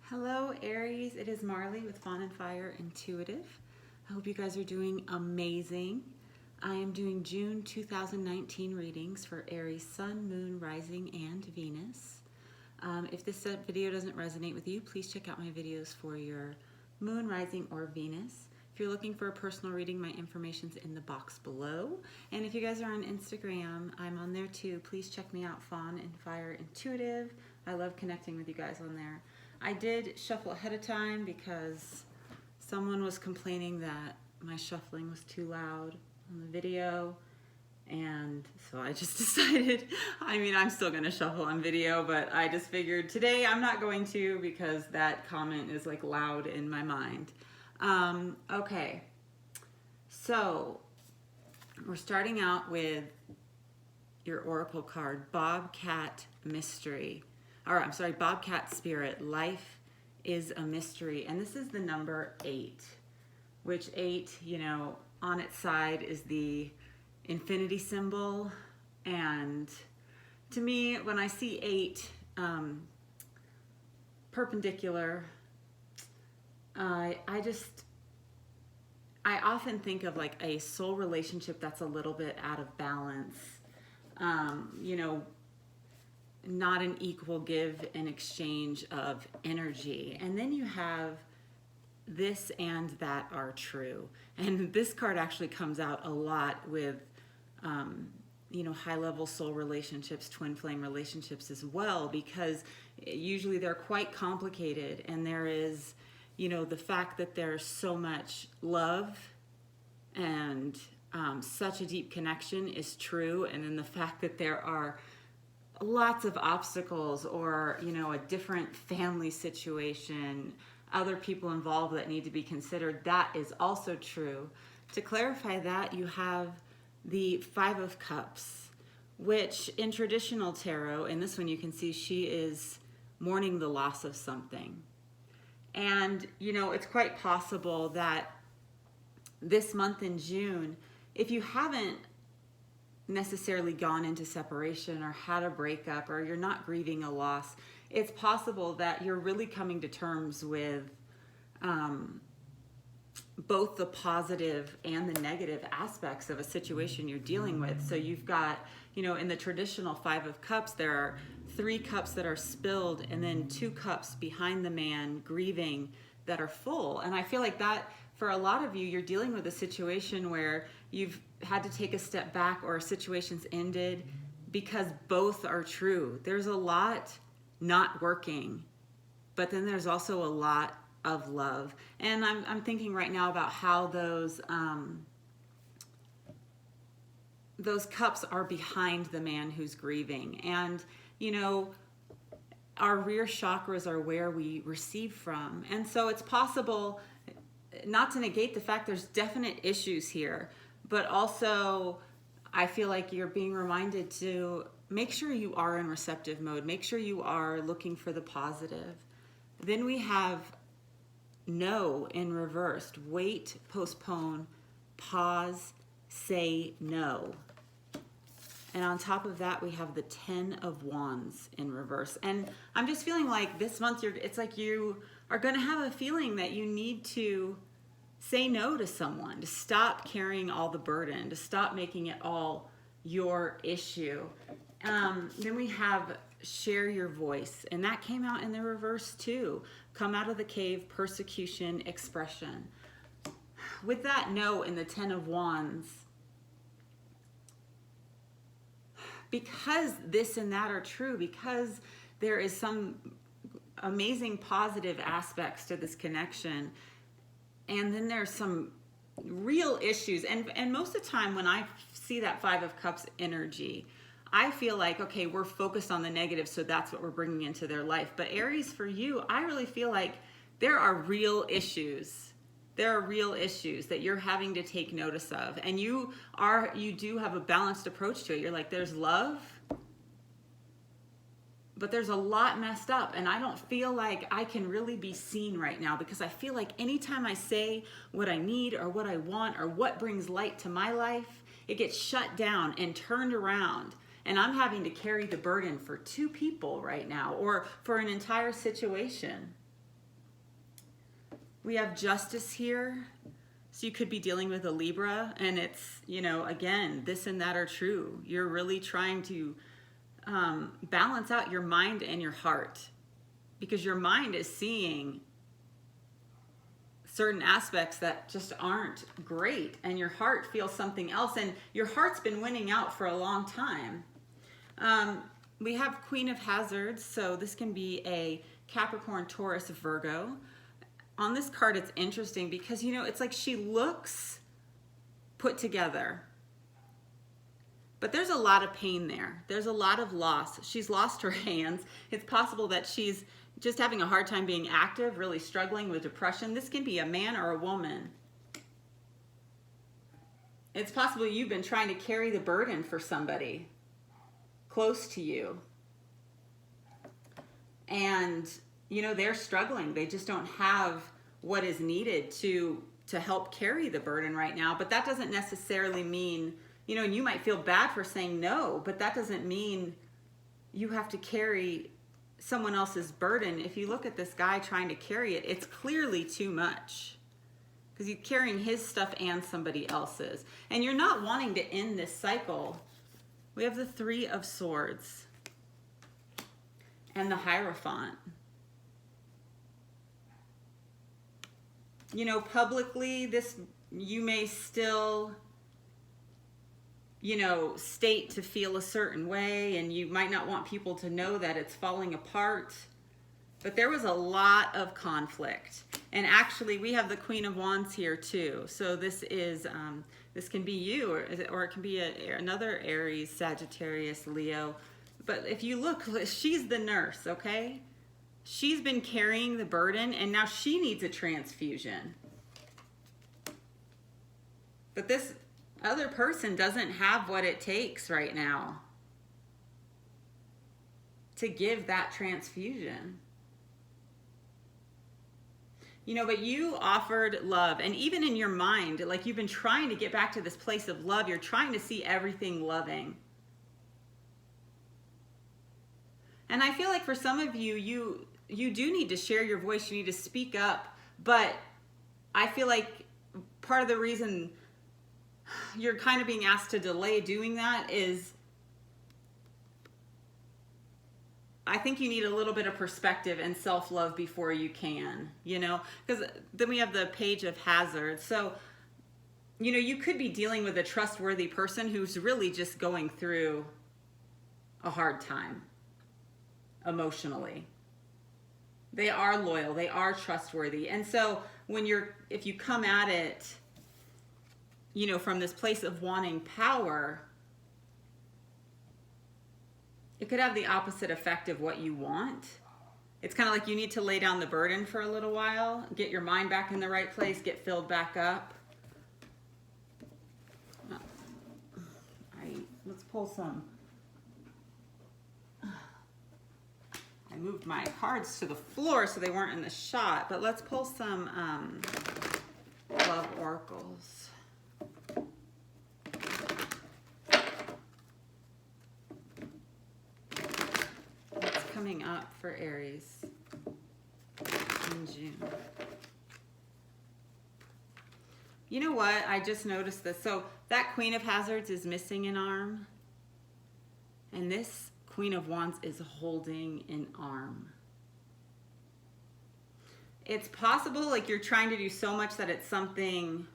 Hello Aries, it is Marley with Fawn and Fire Intuitive. I hope you guys are doing amazing. I am doing June 2019 readings for Aries Sun, Moon, Rising, and Venus. If this video doesn't resonate with you, please check out my videos for your Moon, Rising, or Venus. If you're looking for a personal reading, my information's in the box below. And if you guys are on Instagram, I'm on there too. Please check me out, Fawn and Fire Intuitive. I love connecting with you guys on there. I did shuffle ahead of time because someone was complaining that my shuffling was too loud on the video, and so I just decided, I'm still gonna shuffle on video, but I just figured today I'm not going to because that comment is like loud in my mind. Okay, so we're starting out with your oracle card, Bobcat Mystery. I'm sorry, Bobcat Spirit, Life is a Mystery. And this is the number 8, which 8, on its side is the infinity symbol. And to me, when I see 8 perpendicular, I often think of like a soul relationship that's a little bit out of balance. Not an equal give and exchange of energy. And then you have this and that are true. And this card actually comes out a lot with, high-level soul relationships, twin flame relationships as well, because usually they're quite complicated. And there is, the fact that there's so much love and such a deep connection is true. And then the fact that there are lots of obstacles or, a different family situation, other people involved that need to be considered, that is also true. To clarify that, you have the 5 of Cups, which in traditional tarot, in this one you can see she is mourning the loss of something. And, it's quite possible that this month in June, if you haven't necessarily gone into separation or had a breakup or you're not grieving a loss, it's possible that you're really coming to terms with both the positive and the negative aspects of a situation you're dealing with. So you've got, in the traditional 5 of Cups, there are 3 cups that are spilled and then 2 cups behind the man grieving that are full. And I feel like that for a lot of you, you're dealing with a situation where you've had to take a step back or a situation's ended because both are true. There's a lot not working, but then there's also a lot of love. And I'm thinking right now about how those cups are behind the man who's grieving. And, our rear chakras are where we receive from. And so it's possible, not to negate the fact there's definite issues here, but also I feel like you're being reminded to make sure you are in receptive mode. Make sure you are looking for the positive. Then we have no in reversed. Wait, postpone, pause, say no. And on top of that, we have the 10 of Wands in reverse. And I'm just feeling like this month, it's like you are going to have a feeling that you need to say no to someone, to stop carrying all the burden, to stop making it all your issue. Then we have share your voice, and that came out in the reverse too. Come out of the cave, persecution, expression. With that no in the 10 of Wands, because this and that are true, because there is some amazing positive aspects to this connection, and then there's some real issues. And most of the time when I see that 5 of Cups energy, I feel like, okay, we're focused on the negative, so that's what we're bringing into their life. But Aries, for you, I really feel like there are real issues. There are real issues that you're having to take notice of. And you do have a balanced approach to it. You're like, there's love, but there's a lot messed up, and I don't feel like I can really be seen right now, because I feel like anytime I say what I need or what I want or what brings light to my life, it gets shut down and turned around, and I'm having to carry the burden for 2 people right now or for an entire situation. We have justice here. So you could be dealing with a Libra, and it's, you know, again, this and that are true. You're really trying to balance out your mind and your heart, because your mind is seeing certain aspects that just aren't great, and your heart feels something else, and your heart's been winning out for a long time. We have Queen of Hazards, so this can be a Capricorn, Taurus, Virgo. On this card, it's interesting because, you know, it's like she looks put together, but there's a lot of pain there. There's a lot of loss. She's lost her hands. It's possible that she's just having a hard time being active, really struggling with depression. This can be a man or a woman. It's possible you've been trying to carry the burden for somebody close to you. And, you know, they're struggling. They just don't have what is needed to help carry the burden right now. But that doesn't necessarily mean, you know, and you might feel bad for saying no, but that doesn't mean you have to carry someone else's burden. If you look at this guy trying to carry it, it's clearly too much, because he's carrying his stuff and somebody else's. And you're not wanting to end this cycle. We have the Three of Swords and the Hierophant. You know, publicly, this, you may still, you know, state to feel a certain way, and you might not want people to know that it's falling apart. But there was a lot of conflict. And actually, we have the Queen of Wands here too. So this is, this can be you, or it can be another Aries, Sagittarius, Leo. But if you look, she's the nurse, okay? She's been carrying the burden, and now she needs a transfusion. But this other person doesn't have what it takes right now to give that transfusion. You know, but you offered love, and even in your mind, like, you've been trying to get back to this place of love. You're trying to see everything loving. And I feel like for some of you, you do need to share your voice. You need to speak up. But I feel like part of the reason you're kind of being asked to delay doing that is, I think you need a little bit of perspective and self-love before you can, you know, because then we have the Page of Hazards. So, you know, you could be dealing with a trustworthy person who's really just going through a hard time emotionally. They are loyal, they are trustworthy. And so if you come at it, you know, from this place of wanting power, it could have the opposite effect of what you want. It's kind of like you need to lay down the burden for a little while, get your mind back in the right place, get filled back up. Let's pull some. I moved my cards to the floor so they weren't in the shot, but let's pull some love oracles. What's coming up for Aries in June? You know what? I just noticed this. So that Queen of Hazards is missing an arm, and this Queen of Wands is holding an arm. It's possible like you're trying to do so much that it's something,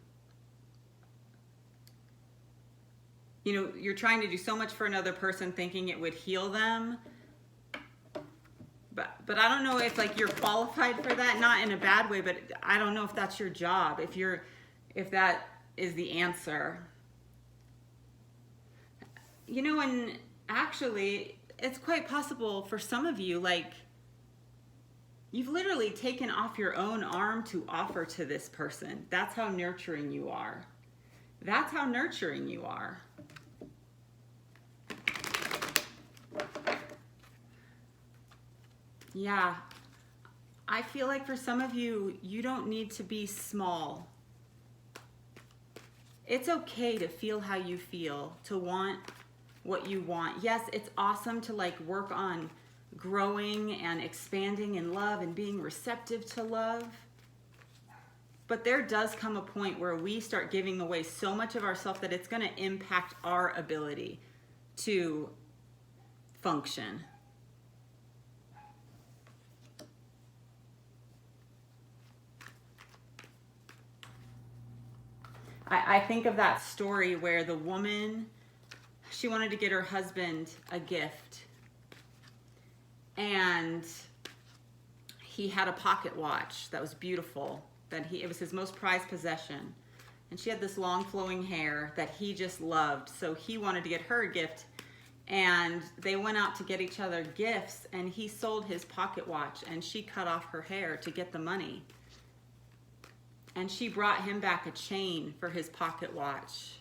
you know, you're trying to do so much for another person thinking it would heal them. But I don't know if like you're qualified for that, not in a bad way, but I don't know if that's your job, if that is the answer. You know, and actually, it's quite possible for some of you, like, you've literally taken off your own arm to offer to this person. That's how nurturing you are. That's how nurturing you are. Yeah. I feel like for some of you, you don't need to be small. It's okay to feel how you feel, to want what you want. Yes, it's awesome to like work on growing and expanding in love and being receptive to love. But there does come a point where we start giving away so much of ourselves that it's going to impact our ability to function. I think of that story where the woman, she wanted to get her husband a gift, and he had a pocket watch that was beautiful, it was his most prized possession, and she had this long flowing hair that he just loved, so he wanted to get her a gift, and they went out to get each other gifts, and he sold his pocket watch, and she cut off her hair to get the money. And she brought him back a chain for his pocket watch.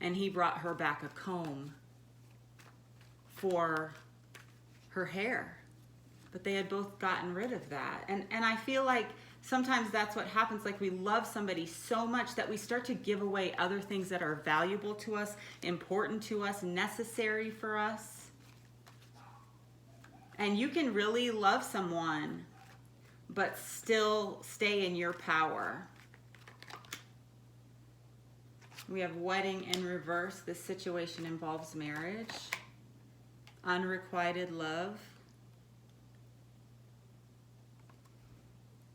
And he brought her back a comb for her hair. But they had both gotten rid of that. And I feel like sometimes that's what happens. Like, we love somebody so much that we start to give away other things that are valuable to us, important to us, necessary for us. And you can really love someone but still stay in your power. We have wedding in reverse. This situation involves marriage, unrequited love.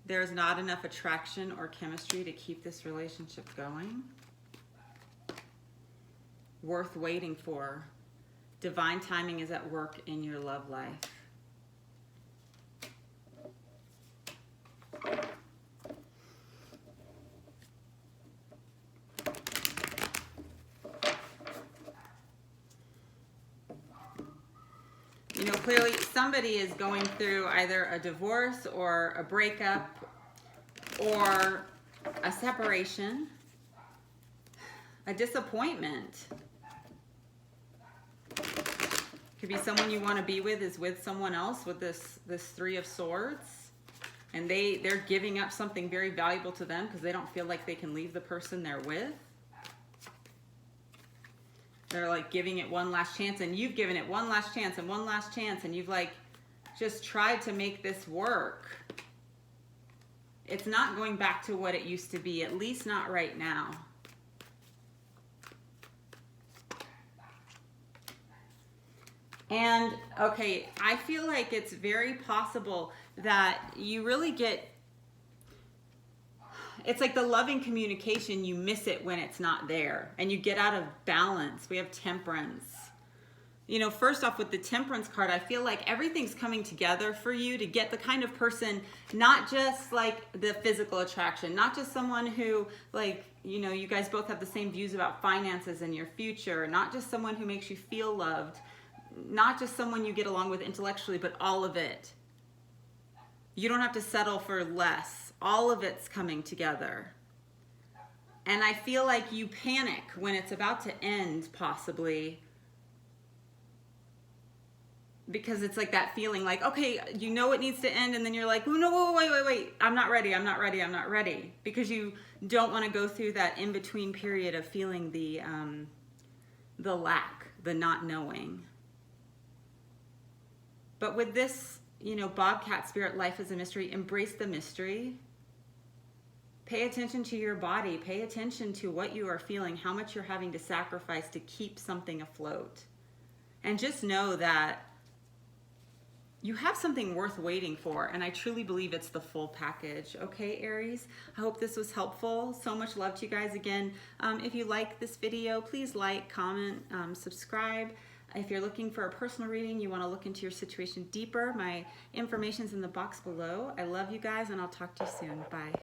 There's not enough attraction or chemistry to keep this relationship going. Worth waiting for. Divine timing is at work in your love life. You know, clearly somebody is going through either a divorce or a breakup or a separation, a disappointment. Could be someone you want to be with is with someone else with this Three of Swords. And they're giving up something very valuable to them because they don't feel like they can leave the person they're with. They're like giving it one last chance, and you've given it one last chance and one last chance, and you've like just tried to make this work. It's not going back to what it used to be, at least not right now. And okay, I feel like it's very possible that you really get, it's like the loving communication, you miss it when it's not there, and you get out of balance. We have Temperance. You know, first off, with the Temperance card, I feel like everything's coming together for you to get the kind of person, not just like the physical attraction, not just someone who, like, you know, you guys both have the same views about finances and your future, not just someone who makes you feel loved, not just someone you get along with intellectually, but all of it. You don't have to settle for less. All of it's coming together. And I feel like you panic when it's about to end, possibly, because it's like that feeling like, okay, you know it needs to end, and then you're like, oh, no, wait, I'm not ready, because you don't want to go through that in-between period of feeling the lack, the not knowing. But with this, you know, Bobcat Spirit, life is a mystery. Embrace the mystery. Pay attention to your body. Pay attention to what you are feeling, how much you're having to sacrifice to keep something afloat. And just know that you have something worth waiting for, and I truly believe it's the full package. Okay, Aries? I hope this was helpful. So much love to you guys again. If you like this video, please like, comment, subscribe. If you're looking for a personal reading, you want to look into your situation deeper, my information's in the box below. I love you guys, and I'll talk to you soon. Bye.